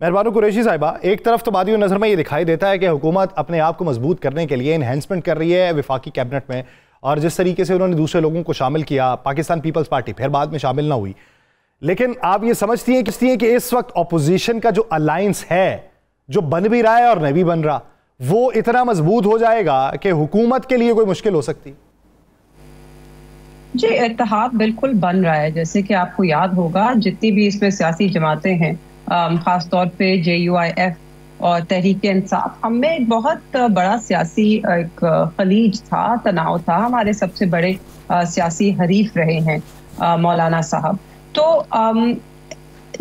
मेहरबान कुरैशी साहिबा, एक तरफ तो बादी नज़र में ये दिखाई देता है कि हुकूमत अपने आप को मजबूत करने के लिए इन्हेंसमेंट कर रही है वफाकी कैबिनेट में, और जिस तरीके से उन्होंने दूसरे लोगों को शामिल किया, पाकिस्तान पीपल्स पार्टी फिर बाद में शामिल ना हुई। लेकिन आप ये समझती हैं कि इस वक्त अपोजिशन का जो अलायंस है, जो बन भी रहा है और नहीं भी बन रहा, वो इतना मजबूत हो जाएगा कि हुकूमत के लिए कोई मुश्किल हो सकती? जी, इत्तेहाद बिल्कुल बन रहा है। जैसे कि आपको याद होगा, जितनी भी इसमें सियासी जमातें हैं, खास तौर पे JUIF और तहरीक इंसाफ, हमें एक बहुत बड़ा सियासी एक खलीज था, तनाव था। हमारे सबसे बड़े सियासी हरीफ रहे हैं मौलाना साहब। तो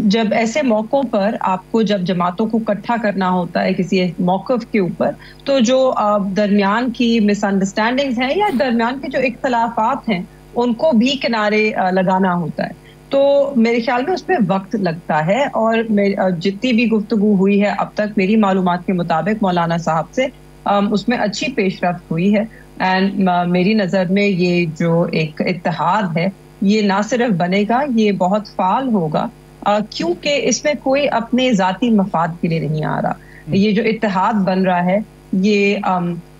जब ऐसे मौक़ों पर आपको जब जमातों को इकट्ठा करना होता है किसी एक मौक़िफ़ के ऊपर, तो जो दरमियान की मिसअंडरस्टैंडिंग्स हैं या दरमियान के जो इख्तलाफात हैं, उनको भी किनारे लगाना होता है। तो मेरे ख्याल में उसमें वक्त लगता है, और जितनी भी गुफ्तगू हुई है अब तक मेरी मालूमात के मुताबिक मौलाना साहब से, उसमें अच्छी पेशरफ्त हुई है। एंड मेरी नज़र में ये जो एक इत्तेहाद है, ये ना सिर्फ बनेगा, ये बहुत फाल होगा, क्योंकि इसमें कोई अपने ज़ाती मफाद के लिए नहीं आ रहा। ये जो इत्तेहाद बन रहा है, ये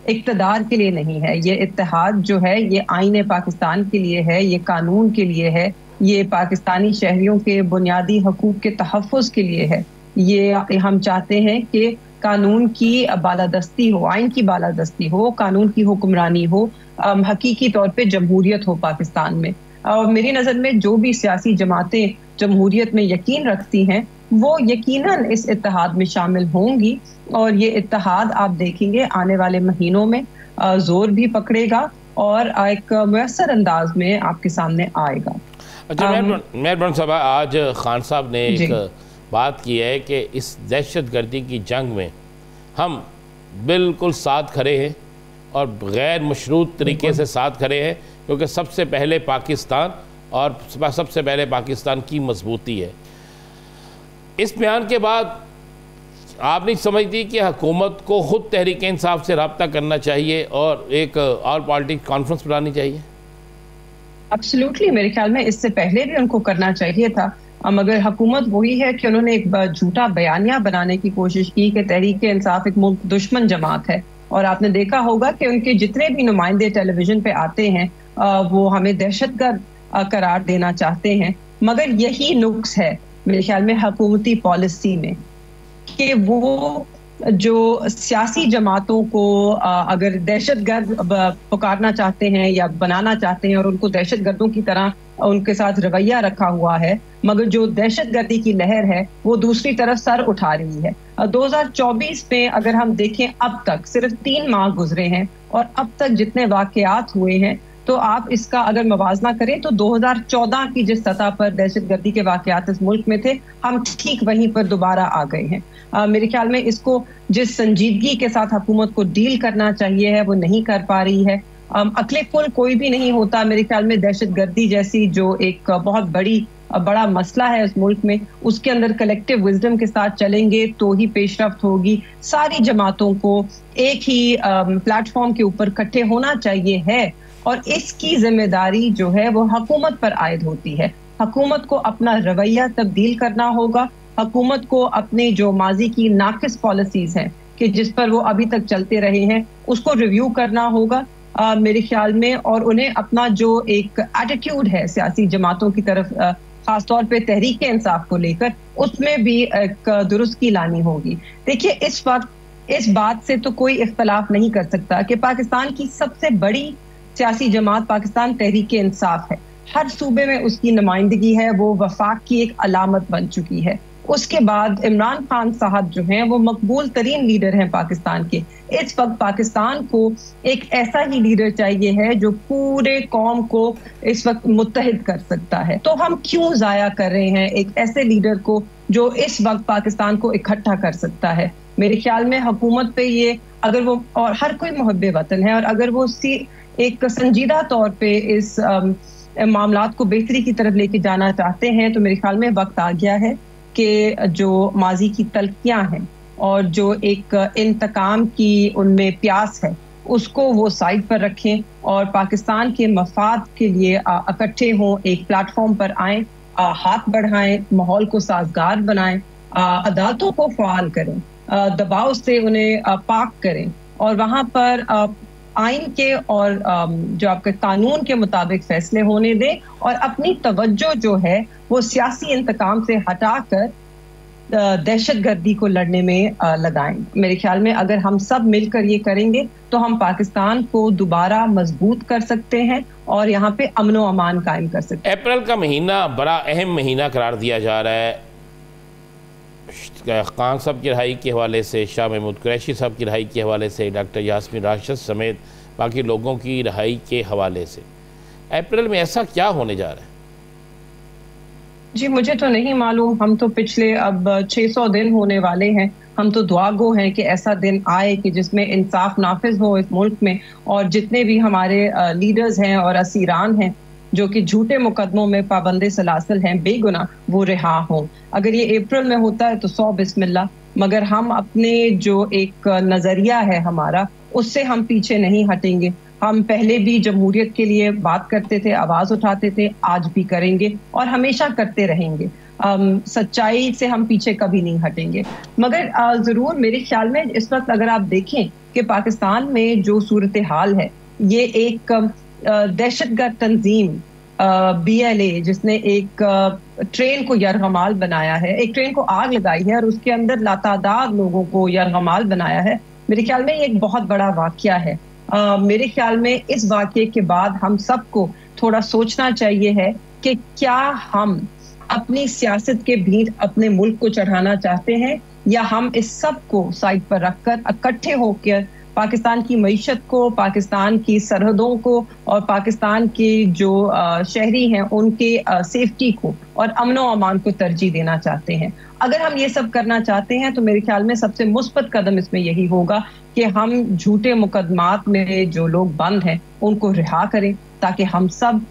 इक़्तिदार के लिए नहीं है। ये इत्तेहाद जो है, ये आईन पाकिस्तान के लिए है, ये कानून के लिए है, ये पाकिस्तानी शहरियों के बुनियादी हकूक़ के तहफ़्फ़ुज़ के लिए है। ये हम चाहते हैं कि कानून की बालादस्ती हो, आइन की बालादस्ती हो, कानून की हुक्मरानी हो, हकीकी तौर पे जमहूरियत हो पाकिस्तान में। और मेरी नज़र में जो भी सियासी जमातें जमहूरियत में यकीन रखती हैं, वो यकीनन इस इत्तेहाद में शामिल होंगी, और ये इत्तेहाद आप देखेंगे आने वाले महीनों में जोर भी पकड़ेगा और एक मुयस्सर अंदाज में आपके सामने आएगा। अच्छा, मेहरबान साहब, आज खान साहब ने एक बात की है कि इस दहशतगर्दी की जंग में हम बिल्कुल साथ खड़े हैं और गैर मशरूत तरीके से साथ खड़े हैं, क्योंकि सबसे पहले पाकिस्तान और सबसे पहले पाकिस्तान की मजबूती है। इस बयान के बाद आप नहीं समझती कि हुकूमत को खुद तहरीक इंसाफ से रब्ता करना चाहिए और एक ऑल पार्टी कॉन्फ्रेंस बुलानी चाहिए? एब्सोल्युटली, मेरे ख्याल में इससे पहले भी उनको करना चाहिए था, मगर हुकूमत वही है कि उन्होंने एक झूठा बयानिया बनाने की कोशिश की कि तहरीक इंसाफ एक मुल्क दुश्मन जमात है। और आपने देखा होगा कि उनके जितने भी नुमाइंदे टेलीविजन पे आते हैं, वो हमें दहशतगर्द करार देना चाहते हैं। मगर यही नुक्स है मेरे ख्याल में हुकूमती पॉलिसी में, कि वो जो सियासी जमातों को अगर दहशतगर्द पुकारना चाहते हैं या बनाना चाहते हैं, और उनको दहशतगर्दों की तरह उनके साथ रवैया रखा हुआ है, मगर जो दहशतगर्दी की लहर है वो दूसरी तरफ सर उठा रही है। 2024 में अगर हम देखें, अब तक सिर्फ 3 माह गुजरे हैं, और अब तक जितने वाकयात हुए हैं, तो आप इसका अगर मवाजना करें तो 2014 की जिस सतह पर दहशतगर्दी के वाकयात इस मुल्क में थे, हम ठीक वहीं पर दोबारा आ गए हैं। मेरे ख्याल में इसको जिस संजीदगी के साथ हुकूमत को डील करना चाहिए है, वो नहीं कर पा रही है। अक्ले कुल कोई भी नहीं होता मेरे ख्याल में दहशतगर्दी जैसी जो एक बहुत बड़ा मसला है इस मुल्क में, उसके अंदर कलेक्टिव विजडम के साथ चलेंगे तो ही पेशरफ्त होगी। सारी जमातों को एक ही प्लेटफॉर्म के ऊपर इकट्ठे होना चाहिए है, और इसकी जिम्मेदारी जो है वो हुकूमत पर आयद होती है। हुकूमत को अपना रवैया तब्दील करना होगा, हुकूमत को अपने जो माजी की नाकिस पॉलिसीज हैं कि जिस पर वो अभी तक चलते रहे हैं, उसको रिव्यू करना होगा मेरे ख्याल में, और उन्हें अपना जो एक एटीट्यूड है सियासी जमातों की तरफ, खासतौर पे तहरीक इंसाफ को लेकर, उसमें भी एक दुरुस्ती लानी होगी। देखिए, इस वक्त इस बात से तो कोई इख्तलाफ नहीं कर सकता कि पाकिस्तान की सबसे बड़ी सियासी जमात पाकिस्तान तहरीक इंसाफ है। हर सूबे में उसकी नुमाइंदगी है, वो वफाक की एक अलामत बन चुकी है। उसके बाद इमरान खान साहब जो हैं, वो मकबूल तरीन लीडर हैं पाकिस्तान के। इस वक्त पाकिस्तान को एक ऐसा ही लीडर चाहिए है जो पूरे कौम को इस वक्त मुत्तहिद कर सकता है। तो हम क्यों जाया कर रहे हैं एक ऐसे लीडर को जो इस वक्त पाकिस्तान को इकट्ठा कर सकता है? मेरे ख्याल में हुकूमत पे ये, अगर वो, और हर कोई मुहब्बे वतन है, और अगर वो एक संजीदा तौर पे इस मामलात को बेहतरी की तरफ लेके जाना चाहते हैं, तो मेरे ख्याल में वक्त आ गया है कि जो माजी की तलखियां हैं और जो एक इंतकाम की उनमें प्यास है, उसको वो साइड पर रखें और पाकिस्तान के मफाद के लिए इकट्ठे हों, एक प्लेटफॉर्म पर आएं, हाथ बढ़ाएं, माहौल को साजगार बनाएं अदालतों को फ़ाल करें, दबाव से उन्हें पाक करें और वहाँ पर आइन के और जो आपके कानून के मुताबिक फैसले होने दें और अपनी तवज्जो जो है वो सियासी इंतकाम से हटाकर दहशतगर्दी को लड़ने में लगाएं। मेरे ख्याल में अगर हम सब मिलकर ये करेंगे तो हम पाकिस्तान को दोबारा मजबूत कर सकते हैं और यहाँ पे अमन व अमान कायम कर सकते हैं। अप्रैल का महीना बड़ा अहम महीना करार दिया जा रहा है। खान साहब की रिहाई के हवाले से, शाह महमूद कुरैशी साहब की रिहाई के हवाले से, डॉक्टर यास्मीन राशिद समेत बाकी लोगों की रिहाई के हवाले से अप्रैल में ऐसा क्या होने जा रहा है? जी मुझे तो नहीं मालूम। हम तो पिछले अब 600 दिन होने वाले हैं। हम तो दुआ गो हैं कि ऐसा दिन आए कि जिसमें इंसाफ नाफिज हो इस मुल्क में और जितने भी हमारे लीडर्स हैं और असीरान हैं जो कि झूठे मुकदमों में पाबंदे सलासल हैं बेगुनाह, वो रिहा हों। अगर ये अप्रैल में होता है तो 100 बिस्मिल्लाह, मगर हम अपने जो एक नज़रिया है हमारा उससे हम पीछे नहीं हटेंगे। हम पहले भी जमहूरियत के लिए बात करते थे, आवाज़ उठाते थे, आज भी करेंगे और हमेशा करते रहेंगे। सच्चाई से हम पीछे कभी नहीं हटेंगे। मगर ज़रूर मेरे ख्याल में इस वक्त अगर आप देखें कि पाकिस्तान में जो सूरत हाल है, ये एक दहशतगर्द तंजीम BLA जिसने एक ट्रेन को यरगमाल बनाया है, एक ट्रेन को आग लगाई है और उसके अंदर लातादाद लोगों को यरगमाल बनाया है। मेरे ख्याल में ये एक बहुत बड़ा वाक़या है। मेरे ख्याल में इस वाक़ये के बाद हम सबको थोड़ा सोचना चाहिए है कि क्या हम अपनी सियासत के भीड़ अपने मुल्क को चढ़ाना चाहते हैं या हम इस सब को साइड पर रखकर इकट्ठे होकर पाकिस्तान की मईशत को, पाकिस्तान की सरहदों को और पाकिस्तान के जो शहरी हैं उनके सेफ्टी को और अमन व अमान को तरजीह देना चाहते हैं। अगर हम ये सब करना चाहते हैं तो मेरे ख्याल में सबसे मुस्बत कदम इसमें यही होगा कि हम झूठे मुकदमात में जो लोग बंद हैं उनको रिहा करें ताकि हम सब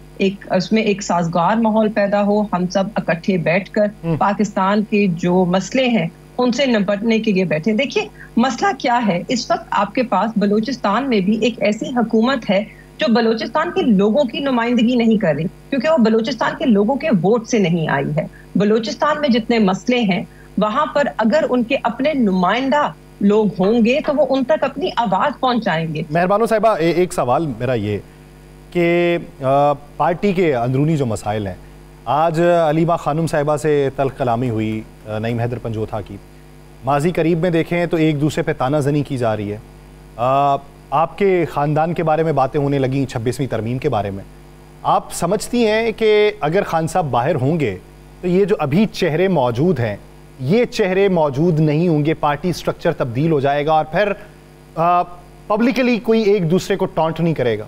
उसमें एक साजगार माहौल पैदा हो। हम सब इकट्ठे बैठकर पाकिस्तान के जो मसले हैं उनसे निपटने के लिए बैठे। देखिए मसला क्या है, इस वक्त आपके पास बलूचिस्तान में भी एक ऐसी हुकूमत है जो बलूचिस्तान के लोगों की नुमाइंदगी नहीं कर रही, क्योंकि वो बलूचिस्तान के लोगों के वोट से नहीं आई है। बलूचिस्तान में जितने मसले हैं वहां पर अगर उनके अपने नुमाइंदा लोग होंगे तो वो उन तक अपनी आवाज पहुंचाएंगे। मेहरबानो साहिबा, एक सवाल मेरा ये कि पार्टी के अंदरूनी जो मसाइल हैं, आज अलीमा खानम साहिबा से तल्ख कलामी हुई नईम हैदर पंजोथा की, माजी करीब में देखें तो एक दूसरे पे ताना जनी की जा रही है। आपके ख़ानदान के बारे में बातें होने लगी 26वीं तरमीम के बारे में। आप समझती हैं कि अगर खान साहब बाहर होंगे तो ये जो अभी चेहरे मौजूद हैं ये चेहरे मौजूद नहीं होंगे, पार्टी स्ट्रक्चर तब्दील हो जाएगा और फिर पब्लिकली कोई एक दूसरे को टॉन्ट नहीं करेगा?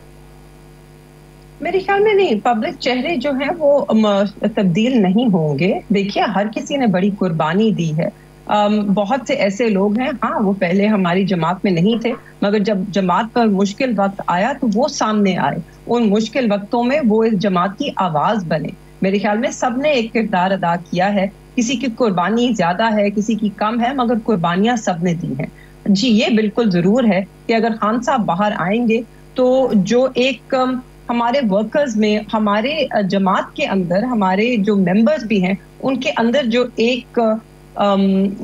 मेरे ख्याल में नहीं, पब्लिक चेहरे जो हैं वो तब्दील नहीं होंगे। देखिए हर किसी ने बड़ी कुर्बानी दी है। बहुत से ऐसे लोग हैं, हाँ वो पहले हमारी जमात में नहीं थे, मगर जब जमात पर मुश्किल वक्त आया तो वो सामने आए। उन मुश्किल वक्तों में वो इस जमात की आवाज बने। मेरे ख्याल में सबने एक किरदार अदा किया है। किसी की कुर्बानी ज्यादा है, किसी की कम है, मगर कुर्बानियां सबने दी हैं। जी ये बिल्कुल जरूर है कि अगर खान साहब बाहर आएंगे तो जो एक हमारे वर्कर्स में, हमारे जमात के अंदर हमारे जो मेंबर्स भी हैं उनके अंदर जो एक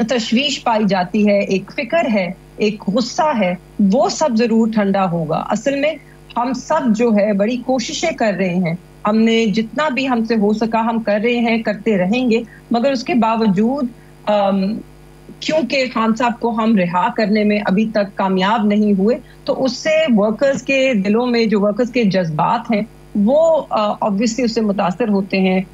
तशवीश पाई जाती है, एक फिक्र है, एक गुस्सा है, वो सब जरूर ठंडा होगा। असल में हम सब जो है बड़ी कोशिशें कर रहे हैं, हमने जितना भी हमसे हो सका हम कर रहे हैं, करते रहेंगे, मगर उसके बावजूद क्योंकि खान साहब को हम रिहा करने में अभी तक कामयाब नहीं हुए तो उससे वर्कर्स के दिलों में जो वर्कर्स के जज्बात हैं वो ऑब्वियसली उससे मुतासर होते हैं।